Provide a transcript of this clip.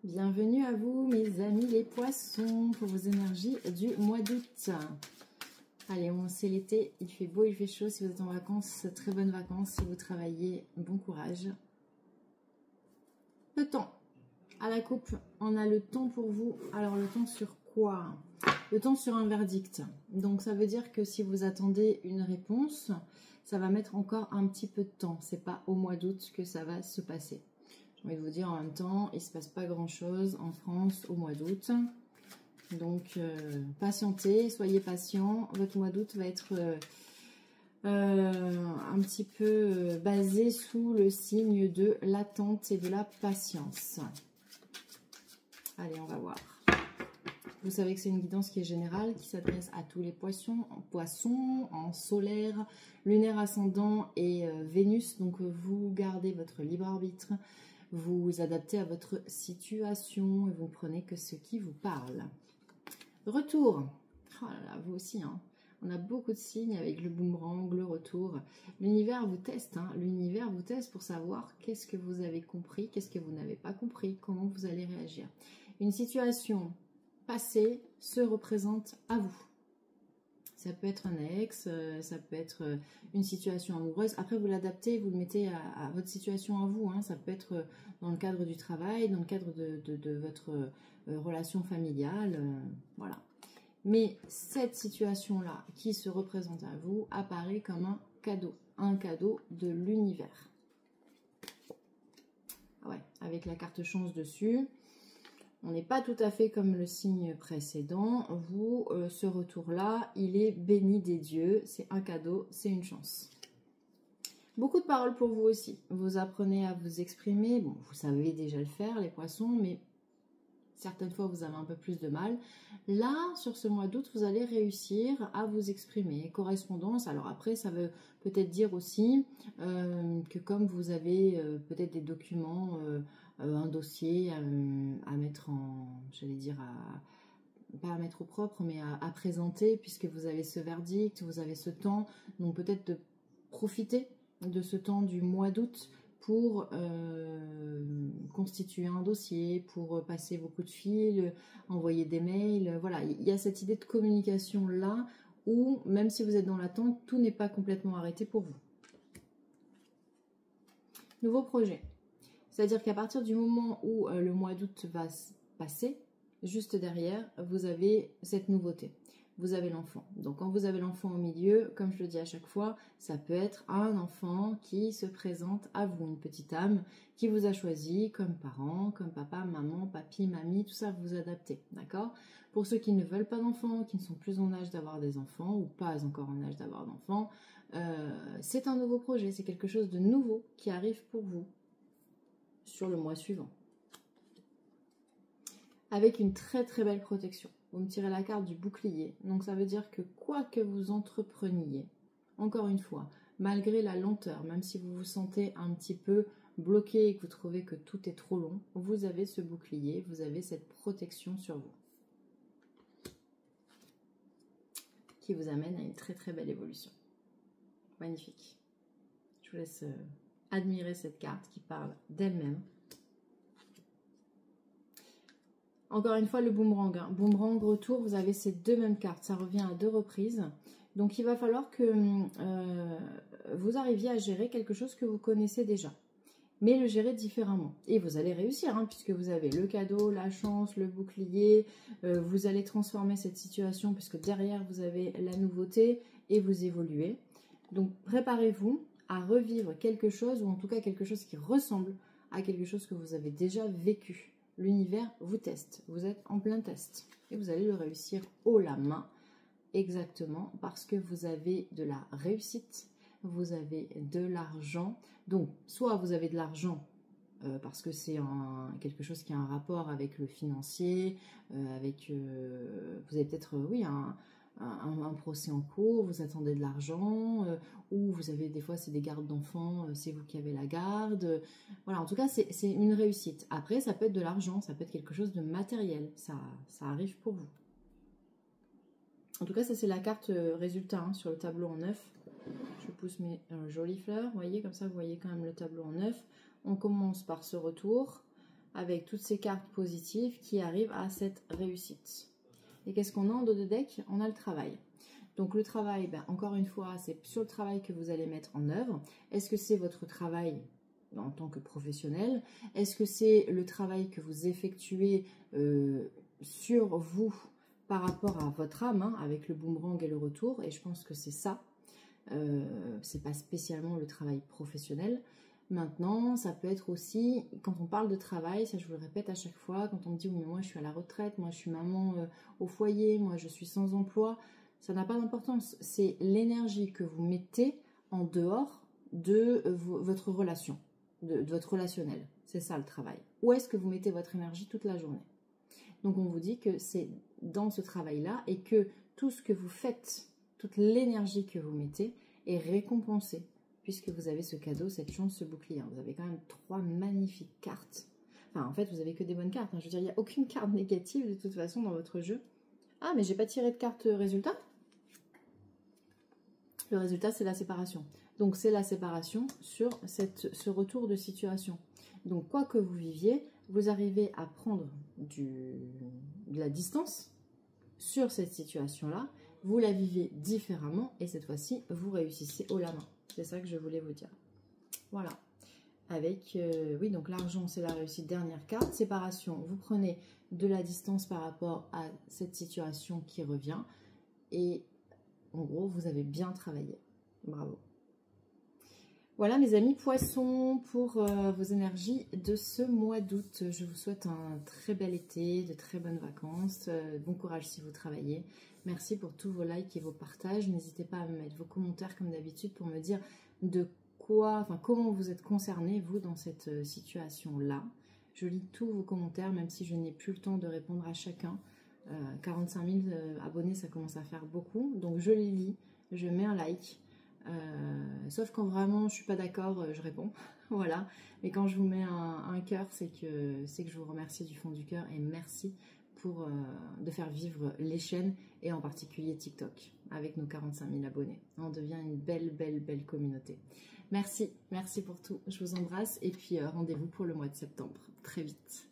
Bienvenue à vous mes amis les poissons pour vos énergies du mois d'août. Allez, c'est l'été, il fait beau, il fait chaud. Si vous êtes en vacances, très bonnes vacances. Si vous travaillez, bon courage. Le temps. À la coupe, on a le temps pour vous. Alors le temps sur quoi? Le temps sur un verdict. Donc ça veut dire que si vous attendez une réponse, ça va mettre encore un petit peu de temps. C'est pas au mois d'août que ça va se passer. J'ai envie de vous dire en même temps, il ne se passe pas grand chose en France au mois d'août. Donc patientez, soyez patients. Votre mois d'août va être un petit peu basé sous le signe de l'attente et de la patience. Allez, on va voir. Vous savez que c'est une guidance qui est générale, qui s'adresse à tous les poissons, en solaire, lunaire ascendant et Vénus. Donc vous gardez votre libre arbitre, vous vous adaptez à votre situation et vous ne prenez que ce qui vous parle. Retour. Oh là là, vous aussi, hein. On a beaucoup de signes avec le boomerang, le retour. L'univers vous teste, hein. L'univers vous teste pour savoir qu'est-ce que vous avez compris, qu'est-ce que vous n'avez pas compris, comment vous allez réagir. Une situation passée se représente à vous. Ça peut être un ex, ça peut être une situation amoureuse. Après, vous l'adaptez, vous le mettez à votre situation à vous. Hein. Ça peut être dans le cadre du travail, dans le cadre de votre relation familiale. Voilà. Mais cette situation-là qui se représente à vous apparaît comme un cadeau de l'univers. Ouais, avec la carte chance dessus. On n'est pas tout à fait comme le signe précédent. Vous, ce retour-là, il est béni des dieux. C'est un cadeau, c'est une chance. Beaucoup de paroles pour vous aussi. Vous apprenez à vous exprimer. Bon, vous savez déjà le faire, les poissons, mais certaines fois, vous avez un peu plus de mal. Là, sur ce mois d'août, vous allez réussir à vous exprimer. Correspondance, alors après, ça veut peut-être dire aussi que comme vous avez peut-être des documents, un dossier à mettre j'allais dire, pas à mettre au propre, mais à présenter, puisque vous avez ce verdict, vous avez ce temps, donc peut-être de profiter de ce temps du mois d'août pour constituer un dossier, pour passer vos coups de fil, envoyer des mails. Voilà, il y a cette idée de communication là où, même si vous êtes dans l'attente, tout n'est pas complètement arrêté pour vous. Nouveau projet. C'est-à-dire qu'à partir du moment où le mois d'août va passer, juste derrière, vous avez cette nouveauté. Vous avez l'enfant. Donc quand vous avez l'enfant au milieu, comme je le dis à chaque fois, ça peut être un enfant qui se présente à vous, une petite âme qui vous a choisi comme parent, comme papa, maman, papi, mamie, tout ça vous vous adaptez, d'accord? Pour ceux qui ne veulent pas d'enfants, qui ne sont plus en âge d'avoir des enfants ou pas encore en âge d'avoir d'enfants, c'est un nouveau projet, c'est quelque chose de nouveau qui arrive pour vous sur le mois suivant. Avec une très très belle protection. Vous me tirez la carte du bouclier. Donc ça veut dire que quoi que vous entrepreniez, encore une fois, malgré la lenteur, même si vous vous sentez un petit peu bloqué et que vous trouvez que tout est trop long, vous avez ce bouclier, vous avez cette protection sur vous. Qui vous amène à une très très belle évolution. Magnifique. Je vous laisse admirer cette carte qui parle d'elle-même. Encore une fois, le boomerang. Hein. Boomerang, retour, vous avez ces deux mêmes cartes. Ça revient à 2 reprises. Donc, il va falloir que vous arriviez à gérer quelque chose que vous connaissez déjà. Mais le gérer différemment. Et vous allez réussir, hein, puisque vous avez le cadeau, la chance, le bouclier. Vous allez transformer cette situation, puisque derrière, vous avez la nouveauté et vous évoluez. Donc, préparez-vous à revivre quelque chose, ou en tout cas quelque chose qui ressemble à quelque chose que vous avez déjà vécu. L'univers vous teste, vous êtes en plein test et vous allez le réussir haut la main, exactement parce que vous avez de la réussite, vous avez de l'argent. Donc soit vous avez de l'argent parce que c'est quelque chose qui a un rapport avec le financier, vous avez peut-être oui un procès en cours, vous attendez de l'argent, ou vous avez des fois c'est des gardes d'enfants, c'est vous qui avez la garde. Voilà, en tout cas c'est une réussite. Après ça peut être de l'argent, ça peut être quelque chose de matériel, ça arrive pour vous. En tout cas ça c'est la carte résultat hein, sur le tableau en 9. Je pousse mes jolies fleurs, vous voyez, comme ça vous voyez quand même le tableau en 9. On commence par ce retour. avec toutes ces cartes positives qui arrivent à cette réussite. Et qu'est-ce qu'on a en dos de deck? On a le travail. Donc le travail, ben, encore une fois, c'est sur le travail que vous allez mettre en œuvre. Est-ce que c'est votre travail en tant que professionnel? Est-ce que c'est le travail que vous effectuez sur vous par rapport à votre âme, hein, avec le boomerang et le retour? Et je pense que c'est ça. C'est pas spécialement le travail professionnel. Maintenant, ça peut être aussi, quand on parle de travail, ça je vous le répète à chaque fois, quand on me dit oui mais moi je suis à la retraite, moi je suis maman au foyer, moi je suis sans emploi, ça n'a pas d'importance. C'est l'énergie que vous mettez en dehors de votre relation, de votre relationnel. C'est ça le travail. Où est-ce que vous mettez votre énergie toute la journée? Donc on vous dit que c'est dans ce travail-là et que tout ce que vous faites, toute l'énergie que vous mettez est récompensée, puisque vous avez ce cadeau, cette chance, ce bouclier. Vous avez quand même 3 magnifiques cartes. Enfin, en fait, vous avez que des bonnes cartes. Hein. Je veux dire, il n'y a aucune carte négative de toute façon dans votre jeu. Ah, mais j'ai pas tiré de carte résultat. Le résultat, c'est la séparation. Donc, c'est la séparation sur ce retour de situation. Donc, quoi que vous viviez, vous arrivez à prendre de la distance sur cette situation-là. Vous la vivez différemment et cette fois-ci, vous réussissez haut la main. C'est ça que je voulais vous dire. Voilà. Avec, oui, donc l'argent, c'est la réussite. Dernière carte. Séparation. Vous prenez de la distance par rapport à cette situation qui revient. Et en gros, vous avez bien travaillé. Bravo. Voilà mes amis poissons pour vos énergies de ce mois d'août. Je vous souhaite un très bel été, de très bonnes vacances. Bon courage si vous travaillez. Merci pour tous vos likes et vos partages. N'hésitez pas à me mettre vos commentaires comme d'habitude pour me dire comment vous êtes concernés, vous, dans cette situation-là. Je lis tous vos commentaires, même si je n'ai plus le temps de répondre à chacun. 45 000 abonnés, ça commence à faire beaucoup. Donc je les lis, je mets un like. Sauf quand vraiment je suis pas d'accord, je réponds. Voilà. Mais quand je vous mets un cœur, c'est que je vous remercie du fond du cœur et merci de faire vivre les chaînes et en particulier TikTok avec nos 45 000 abonnés. On devient une belle communauté. Merci pour tout. Je vous embrasse et puis rendez-vous pour le mois de septembre. Très vite.